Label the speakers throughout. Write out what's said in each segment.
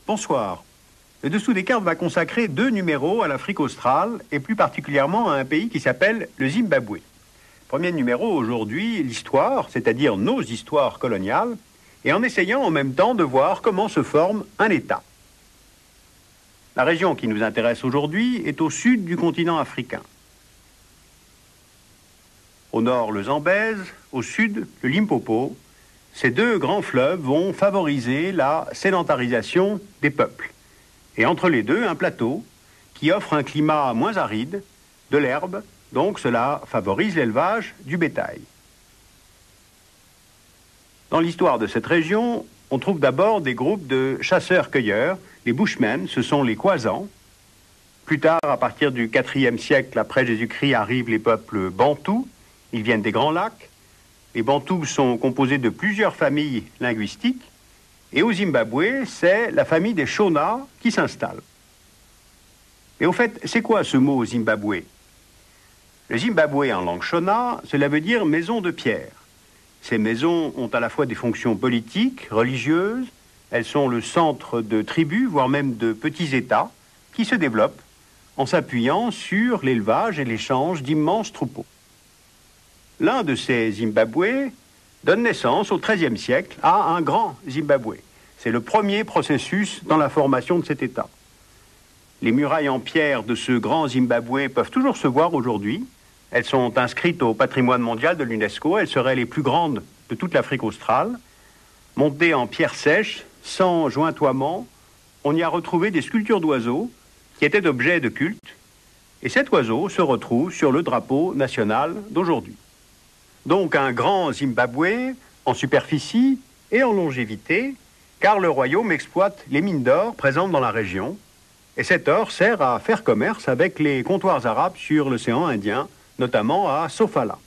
Speaker 1: Bonsoir. Le dessous des cartes va consacrer 2 numéros à l'Afrique australe et plus particulièrement à un pays qui s'appelle le Zimbabwe. Premier numéro aujourd'hui, l'histoire, c'est-à-dire nos histoires coloniales, et en essayant en même temps de voir comment se forme un État. La région qui nous intéresse aujourd'hui est au sud du continent africain. Au nord, le Zambèze, au sud, le Limpopo. Ces 2 grands fleuves vont favoriser la sédentarisation des peuples. Et entre les deux, un plateau qui offre un climat moins aride, de l'herbe, donc cela favorise l'élevage du bétail. Dans l'histoire de cette région, on trouve d'abord des groupes de chasseurs-cueilleurs. Les Bushmen, ce sont les Khoisans. Plus tard, à partir du IVe siècle après Jésus-Christ, arrivent les peuples bantous. Ils viennent des Grands Lacs. Les bantous sont composés de plusieurs familles linguistiques. Et au Zimbabwe, c'est la famille des Shona qui s'installe. Et au fait, c'est quoi ce mot Zimbabwe? Le Zimbabwe en langue Shona, cela veut dire maison de pierre. Ces maisons ont à la fois des fonctions politiques, religieuses, elles sont le centre de tribus, voire même de petits États, qui se développent en s'appuyant sur l'élevage et l'échange d'immenses troupeaux. L'un de ces Zimbabwe donne naissance au XIIIe siècle à un grand Zimbabwe. C'est le premier processus dans la formation de cet État. Les murailles en pierre de ce grand Zimbabwe peuvent toujours se voir aujourd'hui. Elles sont inscrites au patrimoine mondial de l'UNESCO. Elles seraient les plus grandes de toute l'Afrique australe. Montées en pierre sèche, sans jointoiement, on y a retrouvé des sculptures d'oiseaux qui étaient objets de culte. Et cet oiseau se retrouve sur le drapeau national d'aujourd'hui. Donc un grand Zimbabwe en superficie et en longévité, car le royaume exploite les mines d'or présentes dans la région. Et cet or sert à faire commerce avec les comptoirs arabes sur l'océan Indien, notamment à Sofala.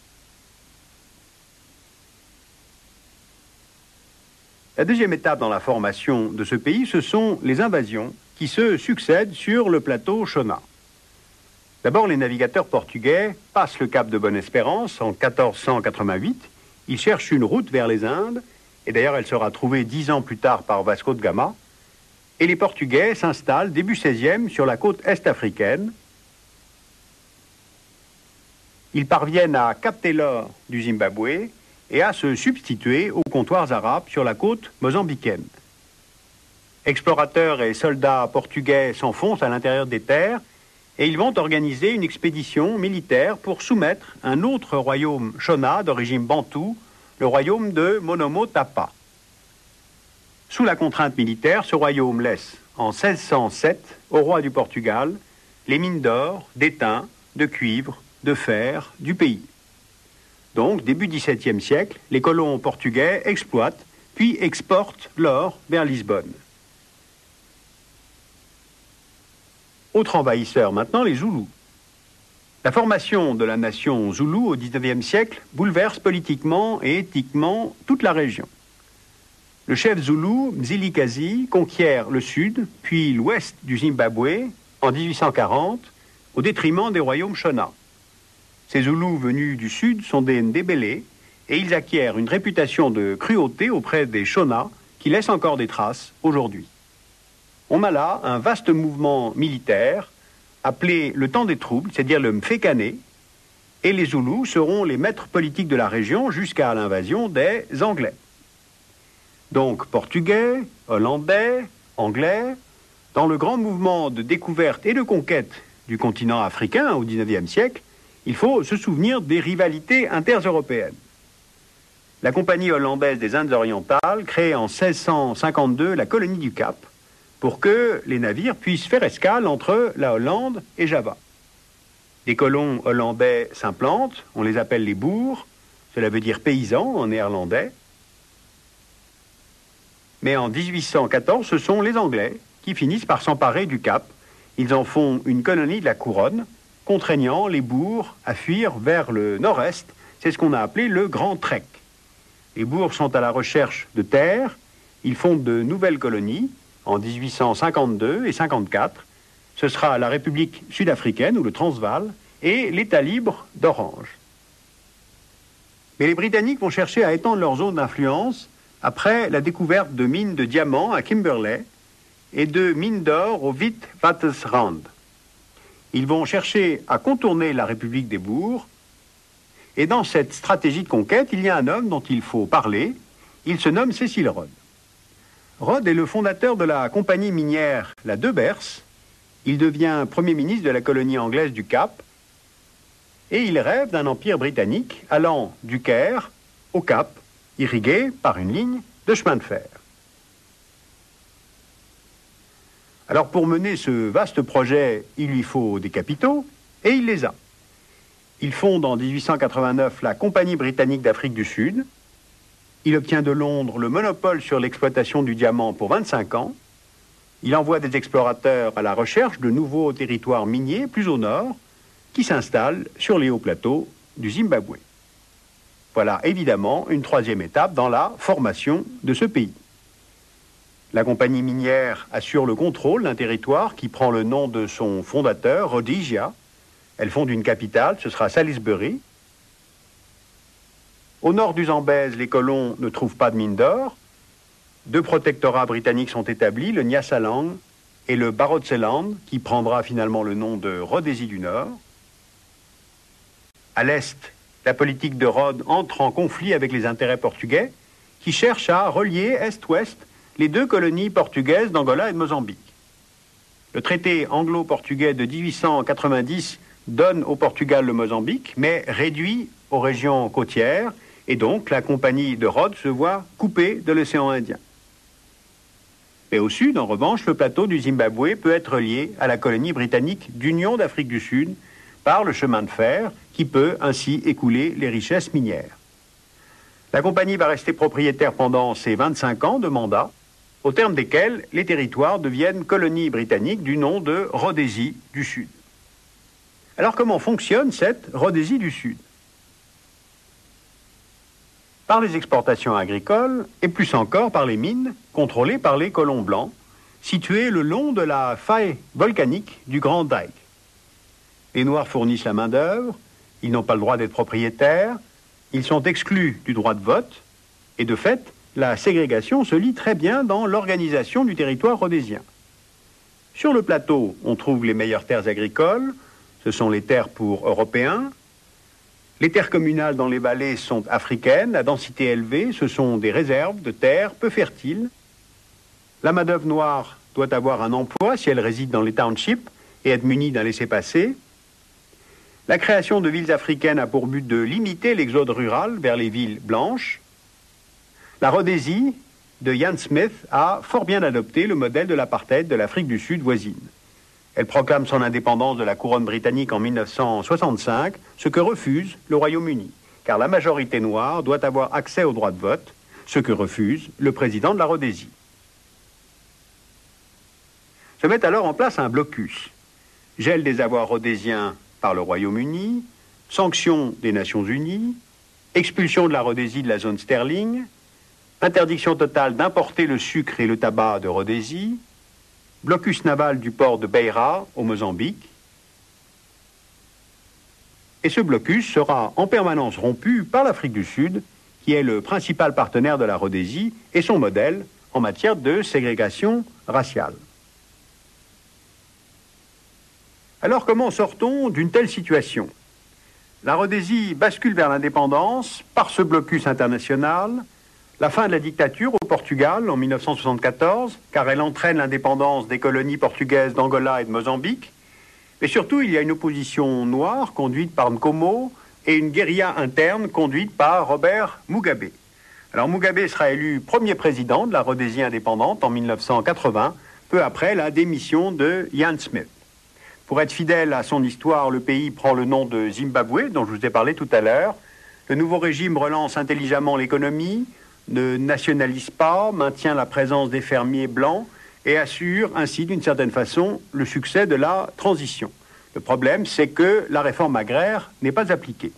Speaker 1: La deuxième étape dans la formation de ce pays, ce sont les invasions qui se succèdent sur le plateau Shona. D'abord, les navigateurs portugais passent le cap de Bonne-Espérance en 1488. Ils cherchent une route vers les Indes, et d'ailleurs elle sera trouvée 10 ans plus tard par Vasco de Gama. Et les Portugais s'installent début 16e sur la côte est-africaine. Ils parviennent à capter l'or du Zimbabwe et à se substituer aux comptoirs arabes sur la côte mozambicaine. Explorateurs et soldats portugais s'enfoncent à l'intérieur des terres et ils vont organiser une expédition militaire pour soumettre un autre royaume Shona d'origine bantoue, le royaume de Monomotapa. Sous la contrainte militaire, ce royaume laisse en 1607 au roi du Portugal les mines d'or, d'étain, de cuivre, de fer du pays. Donc, début XVIIe siècle, les colons portugais exploitent puis exportent l'or vers Lisbonne. Autre envahisseur maintenant, les Zoulous. La formation de la nation Zoulou au XIXe siècle bouleverse politiquement et éthiquement toute la région. Le chef Zoulou, Mzilikazi, conquiert le sud, puis l'ouest du Zimbabwe en 1840, au détriment des royaumes Shona. Ces Zoulous venus du sud sont des Ndébélés et ils acquièrent une réputation de cruauté auprès des Shona qui laissent encore des traces aujourd'hui. On a là un vaste mouvement militaire appelé le temps des troubles, c'est-à-dire le Mfekane, et les Zoulous seront les maîtres politiques de la région jusqu'à l'invasion des Anglais. Donc portugais, hollandais, anglais, dans le grand mouvement de découverte et de conquête du continent africain au XIXe siècle, il faut se souvenir des rivalités intereuropéennes. La Compagnie hollandaise des Indes orientales crée en 1652 la colonie du Cap pour que les navires puissent faire escale entre la Hollande et Java. Des colons hollandais s'implantent, on les appelle les boers, cela veut dire paysans en néerlandais. Mais en 1814, ce sont les Anglais qui finissent par s'emparer du Cap. Ils en font une colonie de la couronne, contraignant les boers à fuir vers le nord-est. C'est ce qu'on a appelé le Grand Trek. Les boers sont à la recherche de terre. Ils fondent de nouvelles colonies en 1852 et 54. Ce sera la République sud-africaine ou le Transvaal et l'État libre d'Orange. Mais les Britanniques vont chercher à étendre leur zone d'influence après la découverte de mines de diamants à Kimberley et de mines d'or au Witwatersrand. Ils vont chercher à contourner la République des bourgs, et dans cette stratégie de conquête, il y a un homme dont il faut parler. Il se nomme Cecil Rhodes. Rhodes est le fondateur de la compagnie minière la De Beers. Il devient Premier ministre de la colonie anglaise du Cap, et il rêve d'un empire britannique allant du Caire au Cap, irrigué par une ligne de chemin de fer. Alors pour mener ce vaste projet, il lui faut des capitaux, et il les a. Il fonde en 1889 la Compagnie britannique d'Afrique du Sud. Il obtient de Londres le monopole sur l'exploitation du diamant pour 25 ans. Il envoie des explorateurs à la recherche de nouveaux territoires miniers plus au nord, qui s'installent sur les hauts plateaux du Zimbabwe. Voilà évidemment une troisième étape dans la formation de ce pays. La compagnie minière assure le contrôle d'un territoire qui prend le nom de son fondateur, Rhodesia. Elle fonde une capitale, ce sera Salisbury. Au nord du Zambèze, les colons ne trouvent pas de mine d'or. 2 protectorats britanniques sont établis, le Nyasaland et le Barotseland, qui prendra finalement le nom de Rhodésie du Nord. À l'est, la politique de Rhodes entre en conflit avec les intérêts portugais, qui cherchent à relier est-ouest les 2 colonies portugaises d'Angola et de Mozambique. Le traité anglo-portugais de 1890 donne au Portugal le Mozambique, mais réduit aux régions côtières, et donc la compagnie de Rhodes se voit coupée de l'océan Indien. Et au sud, en revanche, le plateau du Zimbabwe peut être lié à la colonie britannique d'Union d'Afrique du Sud par le chemin de fer qui peut ainsi écouler les richesses minières. La compagnie va rester propriétaire pendant ses 25 ans de mandat, au terme desquels les territoires deviennent colonies britanniques du nom de Rhodésie du Sud. Alors comment fonctionne cette Rhodésie du Sud? Par les exportations agricoles et plus encore par les mines contrôlées par les colons blancs, situées le long de la faille volcanique du Grand Dyke. Les Noirs fournissent la main-d'œuvre, ils n'ont pas le droit d'être propriétaires, ils sont exclus du droit de vote, et de fait, la ségrégation se lit très bien dans l'organisation du territoire rhodésien. Sur le plateau, on trouve les meilleures terres agricoles, ce sont les terres pour Européens. Les terres communales dans les vallées sont africaines, à densité élevée, ce sont des réserves de terres peu fertiles. La main-d'œuvre noire doit avoir un emploi si elle réside dans les townships et être munie d'un laissez-passer. La création de villes africaines a pour but de limiter l'exode rural vers les villes blanches. La Rhodésie de Ian Smith a fort bien adopté le modèle de l'apartheid de l'Afrique du Sud voisine. Elle proclame son indépendance de la couronne britannique en 1965, ce que refuse le Royaume-Uni, car la majorité noire doit avoir accès au droit de vote, ce que refuse le président de la Rhodésie. Se met alors en place un blocus. Gel des avoirs rhodésiens par le Royaume-Uni, sanction des Nations Unies, expulsion de la Rhodésie de la zone sterling, interdiction totale d'importer le sucre et le tabac de Rhodésie, blocus naval du port de Beira au Mozambique. Et ce blocus sera en permanence rompu par l'Afrique du Sud, qui est le principal partenaire de la Rhodésie et son modèle en matière de ségrégation raciale. Alors comment sortons d'une telle situation? La Rhodésie bascule vers l'indépendance par ce blocus international, la fin de la dictature au Portugal en 1974, car elle entraîne l'indépendance des colonies portugaises d'Angola et de Mozambique. Mais surtout, il y a une opposition noire conduite par Nkomo et une guérilla interne conduite par Robert Mugabe. Alors Mugabe sera élu premier président de la Rhodésie indépendante en 1980, peu après la démission de Ian Smith. Pour être fidèle à son histoire, le pays prend le nom de Zimbabwe, dont je vous ai parlé tout à l'heure. Le nouveau régime relance intelligemment l'économie, ne nationalise pas, maintient la présence des fermiers blancs et assure ainsi d'une certaine façon le succès de la transition. Le problème, c'est que la réforme agraire n'est pas appliquée.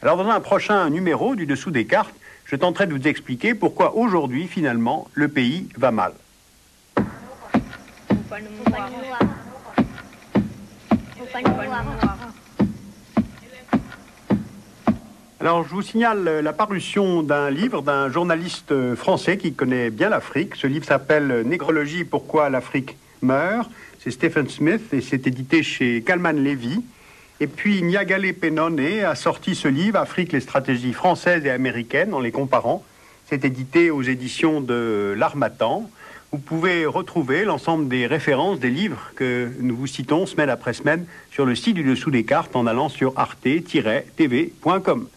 Speaker 1: Alors dans un prochain numéro du Dessous des cartes, je tenterai de vous expliquer pourquoi aujourd'hui, finalement, le pays va mal. Alors, je vous signale la parution d'un livre d'un journaliste français qui connaît bien l'Afrique. Ce livre s'appelle « Négrologie, pourquoi l'Afrique meurt ». C'est Stephen Smith et c'est édité chez Calman Levy. Et puis, Niagale Penone a sorti ce livre « Afrique, les stratégies françaises et américaines » en les comparant. C'est édité aux éditions de L'Harmattan. Vous pouvez retrouver l'ensemble des références des livres que nous vous citons semaine après semaine sur le site du dessous des cartes en allant sur arte-tv.com.